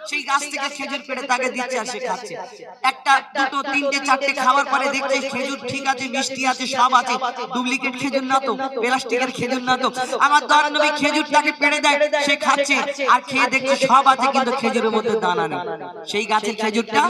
সেই গাছ থেকে খেজুর পেড়ে তাকে দিচ্ছে আর সে খাচ্ছে। একটা দুটো তিনটে চারটে খাওয়ার পরে দেখছে খেজুর ঠিক আছে, মিষ্টি আছে, সব আছে, ডুপ্লিকেট খেজুর না তো, প্লাস্টিকের খেজুর না তো। আমার দয়ার নবী খেজুরটাকে পেড়ে দেয়, সে খাচ্ছে আর খেয়ে দেখছে সব আছে, কিন্তু খেজুরের মধ্যে দানা নেই। সেই গাছের খেজুরটা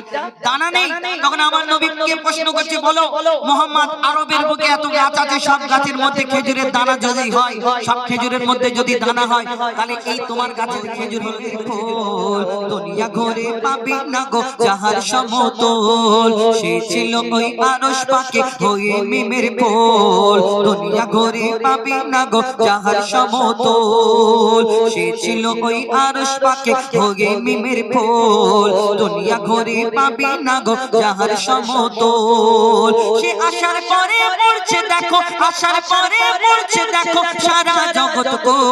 দানা নেই। তখন আমার নবীকে প্রশ্ন করছে, বলো মুহাম্মদ, আরবের বুকে এত গাছ আছে, সব গাছের মধ্যে খেজুরের দানা যদি হয়, সব খেজুরের মধ্যে যদি দানা হয়, তাহলে এই তোমার গাছের খেজুর হলো ফল। দুনিয়া ঘরে পাবি না গো যাহার সমতল, সে ছিল ওই আরশ পাকে হয়ে মিমের ফল। দুনিয়া ঘরে পাবি না গো যাহার সমতল, সে ছিল ওই আরশ পাকে হয়ে মিমের ফল। দুনিয়া ঘরে পাবি না গো যাহার সমতল। সে আসার পরে পড়ছে দেখো, আসার পরে পড়ছে দেখো সারা জগৎ কোল।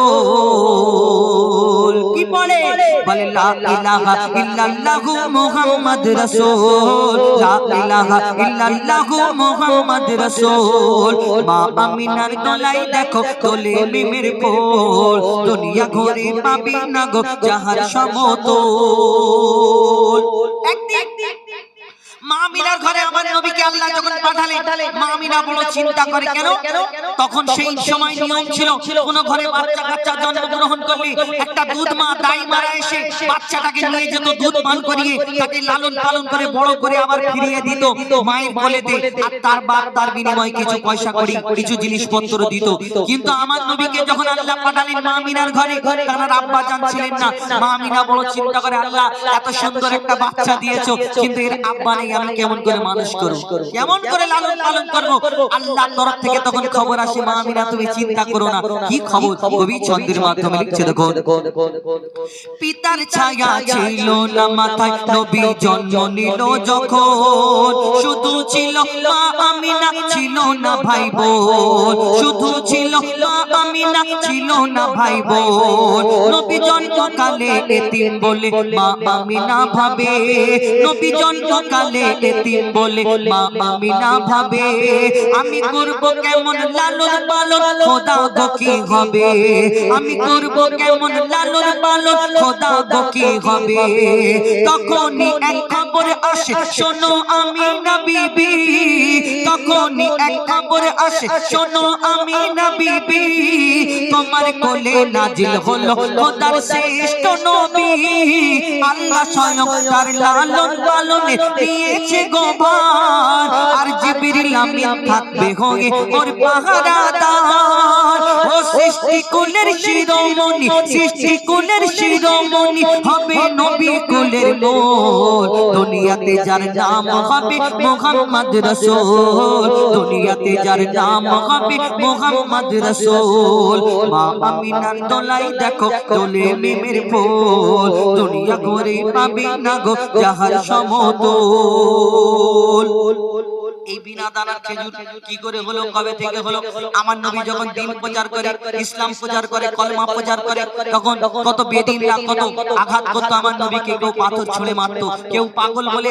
কি পড়ে? বলে লা ইলাহা ইল্লাল্লাহু মুহাম্মদ রাসূল, লা ইলাহা ইল্লাল্লাহু মুহাম্মদ রাসূল। মা আমিনার দোলাই দেখো তোলে মিমের ফল। দুনিয়া ঘরে পাবি না গো যাহার সমতল। একদিন মা আমিনার ঘরে আমার নবীকে আল্লাহ যখন পাঠালেন, মা আমিনা বড় চিন্তা করে। কেন? তখন সেই সময় নিয়ম ছিল, কোন ঘরে বাচ্চা কাচ্চা জন্মগ্রহণ করলে একটা দুধ মা, দাই মারা এসে বাচ্চাটাকে নিয়ে যেত, দুধ পান করিয়ে তাকে লালন পালন করে বড় করে আবার ফিরিয়ে দিত মায়ের কোলেতে, আর তার বাপ তার বিনিময়ে কিছু পয়সা করি কিছু জিনিসপত্র দিত। কিন্তু আমার নবীকে যখন আল্লাহ পাঠালেন মা আমিনার ঘরে, তার আব্বা জান ছিলেন না। মা আমিনা বড় চিন্তা করে, আল্লাহ এত সুন্দর একটা বাচ্চা দিয়েছো, কিন্তু এর আব্বা নেই, আমি কেমন করে মানুষ করব, কেমন করে লালন পালন করব? আল্লাহর তরফ থেকে তখন খবর আসে, মা আমিনা তুমি চিন্তা করো না। কি খবর? কবি ছন্দের মাধ্যমে লিখছে, দেখো। পিতার ছায়া ছিল না মাথায়, নবী জন্ম নিল যখন, শুধু ছিল মা আমিনা, ছিল না ভাই বোন। শুধু ছিল মা আমিনা, ছিল না ভাই বোন। নবী জন্মকালে এতিম বলে মা আমিনা ভাবে, নবী জন্মকালে এতিম বলে মা আমিনা ভাবে, আমি করব কেমন লালন পালন, খোদা গো কি হবে? আমি করব কেমন লালন পালন, খোদা গো কি হবে? তখনই এক খবর আসে, শোনো আমিনা বিবি। তখনই এক খবর আসে, শোনো আমিনা বিবি, তোমার কোলে নাজিল হলো খোদার শ্রেষ্ঠ নবী। আল্লাহ স্বয়ং তার লালন পালনে নিয়েছে গোভার, আর জিবরিল আমিন থাকবে হয়ে ওর পাহারাদার। ও সৃষ্টি কুলের শিরোমণি, সৃষ্টি কুলের শিরোমণি হবে নবী কুলের মোল। দুনিয়াতে যার নাম হবে মুহাম্মদ রাসূল, দুনিয়াতে যার নাম হবে মুহাম্মদ রাসূল। মা আমিনার দোলাই দেখো তোলে মিমের ফুল, দুনিয়া ঘরে পাবি না গো যাহার সমতল। এই বিনা দানার খেজুর কি করে হলো, কবে থেকে হলো? আমার নবী যখন দিন প্রচার করে, ইসলাম প্রচার করে, কলমা প্রচার করে, তখন কত বেদিনরা কত আঘাত করতো আমার নবীকে। কেউ পাথর ছুঁড়ে মারতো, কেউ পাগল বলে,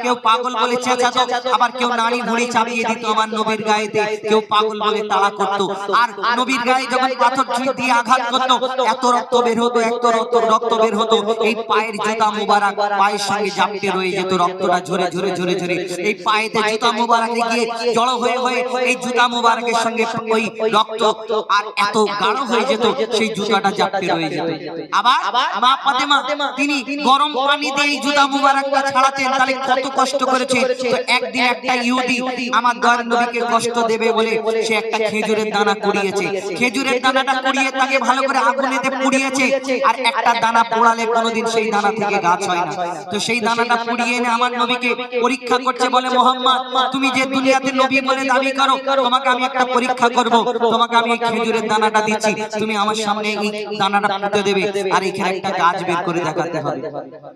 কেউ পাগল বলে চেঁচাতো, আবার কেউ নাড়ি ভুঁড়ি চাপিয়ে দিত আমার নবীর গায়েতে, কেউ পাগল বলে তাড়া করতো। আর নবীর গায়ে যখন পাথর ছুঁড়ে দিয়ে আঘাত করতো, এত রক্ত বের হতো, এত রক্ত বের হতো, এই পায়ের জুতা মুবারক পায়ের সঙ্গে জাপটে রয়ে যেত, রক্তটা ঝরে ঝরে ঝরে ঝরে এই পায়েতে জুতা মুবারকে গিয়ে জড়ো হয়ে হয়ে এই জুতা মুবারকের সঙ্গে ওই রক্ত আর এত গাঢ় হয়ে যেত, সেই জুতাটা জাপটে রয়ে যেত। আবার মা ফাতেমা তিনি গরম পানি দিয়ে এই জুতা মুবারকটা ছাড়াতেন, তাহলে কত কষ্ট করেছে। তো একদিন একটা ইহুদি আমার দয়ার নবীকে কষ্ট দেবে বলে সে একটা খেজুরের দানা কুড়িয়েছে, খেজুরের দানাটা কুড়িয়ে তাকে ভালো করে আগুনেতে পুড়িয়েছে, আর একটা দানা পোড়ালে কোনোদিন সেই দানা থেকে গাছ হয় না। তো সেই দানাটা পুড়িয়ে এনে আমার নবীকে পরীক্ষা করছে, বলে মোহাম্মদ তুমি যে দুনিয়াতে নবী বলে দাবি করো, তোমাকে আমি একটা পরীক্ষা করব, তোমাকে আমি এই খেজুরের দানাটা দিচ্ছি, তুমি আমার সামনে এই দানাটা পুঁতে দেবে, আর এখানে একটা গাছ বের করে দেখাতে হবে।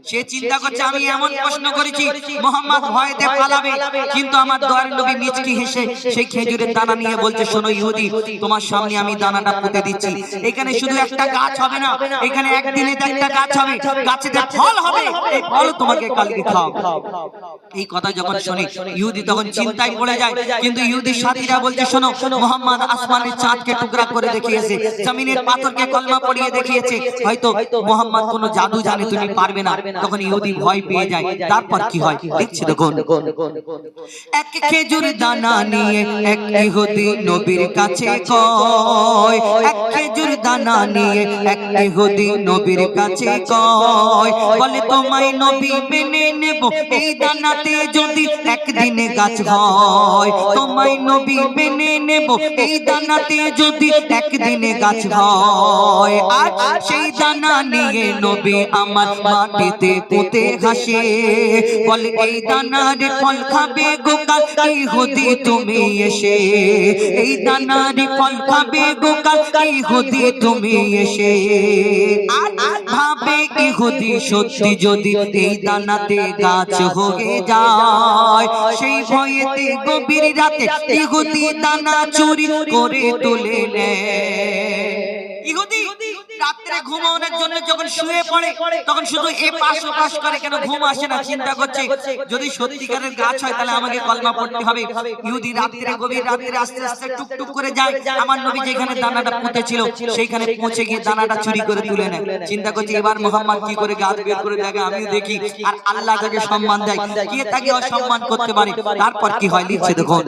সে চিন্তা করছে আমি এমন প্রশ্ন করেছি মোহাম্মদ ভয়েতে পালাবে, কিন্তু আমার দয়ার নবী মিচকি হেসে সেই খেজুরের দানা নিয়ে বলছে, শোনো ইহুদি, তোমার সামনে আমি দানাটা পুঁতে দিচ্ছি, এখানে শুধু একটা গাছ হবে না, এখানে একদিনে একটা গাছ হবে, গাছেতে ফল হবে, এই ফল তোমাকে কালকে খাও। এই কথা যখন শুনি ইহুদি তখন চিন্তায় পড়ে যায়। কিন্তু ইহুদি সাথীরা বলছে শোনো, মুহাম্মদ আসমানের চাঁদকে টুকরা করে দেখিয়েছে, জমিনের পাথরকে কলমা পড়িয়ে দেখিয়েছে, হয়তো মুহাম্মদ কোনো জাদু জানে, তুমি পারবে না। তখন ইহুদি ভয় পেয়ে যায়। তারপর কি হয় দেখছি দেখুন। এক খেজুর দানা নিয়ে এক ইহুদি নবীর কাছে কয়, এক খেজুর দানা নিয়ে এক ইহুদি নবীর কাছে কয়, বলে তোমায় নবী মেনে নেব এই দানাতে যদি একদিনে গাছ হয়, তোমায় নবী মেনে নেব এই দানাতে যদি একদিনে গাছ হয়। আর সেই দানা নিয়ে নবী আমার মাটিতে পুঁতে ঘাসে, বলে এই দানার ফল খাবে গোকাল ইহুদি তুমি এসে, এই দানার ফল খাবে গোকাল ইহুদি তুমি এসে। আর ভাবে ইহুদি সত্যি যদি এই দানাতে গাছ হয়ে যায়, সেই ভয়েতে গভীর রাতে ইহুদি দানা চুরি করে তুলে নেয়। ইহুদি রাত্রে ঘুমানোর জন্য যখন শুয়ে পড়ে তখন শুধু এ পাশ ও পাশ করে, কেন ঘুম আসে না, চিন্তা করছে যদি সত্যিকারের গাছ হয় তাহলে আমাকে কলমা পড়তে হবে। ইহুদি রাত্রে গভীর রাত্রে আস্তে আস্তে টুকটুক করে যায়, আমার নবী যেখানে দানাটা পুঁতেছিল সেইখানে পৌঁছে গিয়ে দানাটা চুরি করে তুলে নেয়। চিন্তা করছে এবার মুহাম্মদ কি করে গাছ বের করে দেখে, আমিও দেখি। আর আল্লাহ তাকে সম্মান দেয়, কে তাকে অসম্মান করতে পারে। তারপর কি হয় লিখছে দেখুন।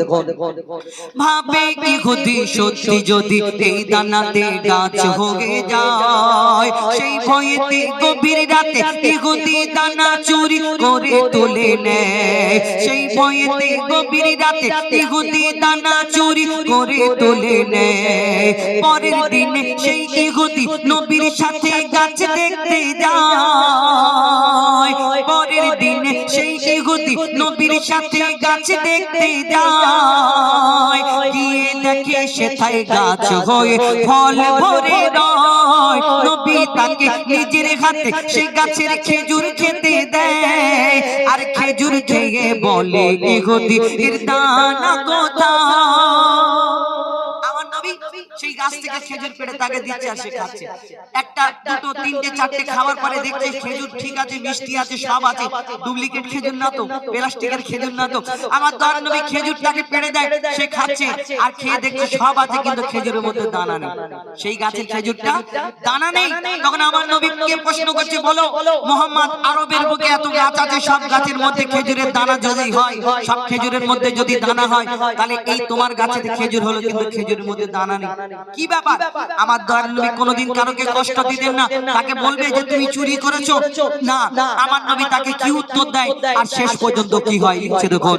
ভাবে ইহুদি সত্যি যদি এই দানাতে গাছ হয়ে যায়, সেই ভয়েতে গভীর রাতে ইহুদি দানা চুরি করে তুলে নেয়, সেই ভয়েতে গভীর রাতে ইহুদি দানা চুরি করে তুলে নেয়। পরের দিনে সেই ইহুদি নবীর সাথে গাছ দেখতে যায়, পরের দিনে সেই ইহুদি নবীর সাথে গাছ দেখতে যায়, গিয়ে দেখে সেথায় গাছ হয়ে ফল ভরে রয়। নবী তাকে নিজের হাতে সেই গাছের খেজুর খেতে দেয়, আর খেজুর খেয়ে বলে ইহুদি এর দানা কোথায়। আমার নবী সেই গাছ থেকে খেজুর পেড়ে তাকে দিচ্ছে আর সে খাচ্ছে। একটা দুটো তিনটে চারটে খাওয়ার পরে দেখছে খেজুর ঠিক আছে, মিষ্টি আছে, সব আছে, ডুপ্লিকেট খেজুর না তো, প্লাস্টিকের খেজুর না তো। আমার দয়ার নবী খেজুরটাকে পেড়ে দেয়, সে খাচ্ছে আর খেয়ে দেখছে সব আছে কিন্তু খেজুরের মধ্যে দানা নেই, সেই গাছের খেজুরটা দানা নেই। তখন আমার নবীকে প্রশ্ন করছে, বলো মুহাম্মদ আরবের বুকে এত গাছ আছে, সব গাছের মধ্যে খেজুরের দানা যদি হয়, সব খেজুরের মধ্যে যদি দানা হয়, তাহলে এই তোমার গাছে খেজুর হলো কিন্তু খেজুরের মধ্যে দানা নেই, কি ব্যাপার? আমার দয়ার নবী কোনোদিন কারোকে কষ্ট দিতেন না, তাকে বলবে যে তুমি চুরি করেছো না। আমার নবী তাকে কি উত্তর দেয় আর শেষ পর্যন্ত কি হয় লিখছে দেখুন।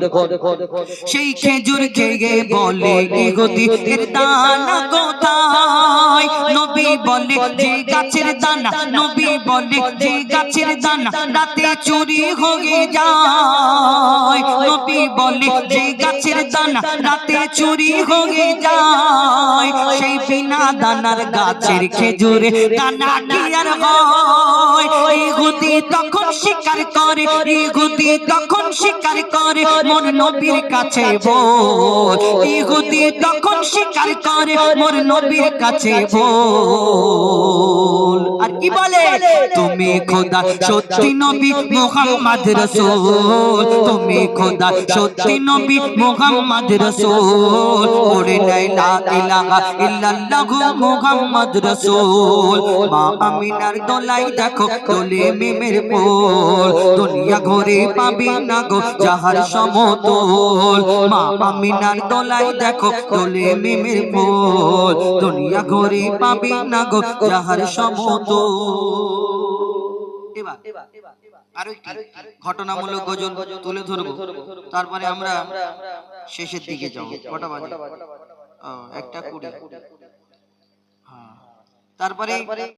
সেই খেজুর খেয়ে বলে ইহুদি এর দানা কোথায়, নবী বলে যে গাছের দানা, নবী বলে যে গাছের দানা রাতে চুরি হয়ে যায়, নবী বলে যে গাছের দানা রাতে চুরি হয়ে যায়, সেই বিনা দানার গাছের খেজুরে দানা কি আর হয়। ইহুদি তখন স্বীকার করে, ইহুদি তখন স্বীকার করে মোর নবীর কাছে বল, ইহুদি তখন স্বীকার করে মোর নবীর কাছে বল। আর কি বলে, তুমি খোদা সত্যি নবী মুহাম্মদ রাসূল, তুমি খোদা সত্যি নবী মুহাম্মদ রাসূল, ওরে লা ইলাহা ইল্লাল্লাহু মুহাম্মদ রাসূল। মা আমিনার দোলাই দেখো দোলে মিমের পোল, দুনিয়া ঘুরে পাবি না গো যাহার সমতল। মা আমিনার দোলাই দেখো দোলে মিমের পোল, দুনিয়া ঘুরে পাবি না গো যাহার সমতল। এবার আরো একটি ঘটনামূলক গজল তুলে ধরবো, তারপরে আমরা শেষের দিকে যাব। কটা বাজে? 1:20। তারপরে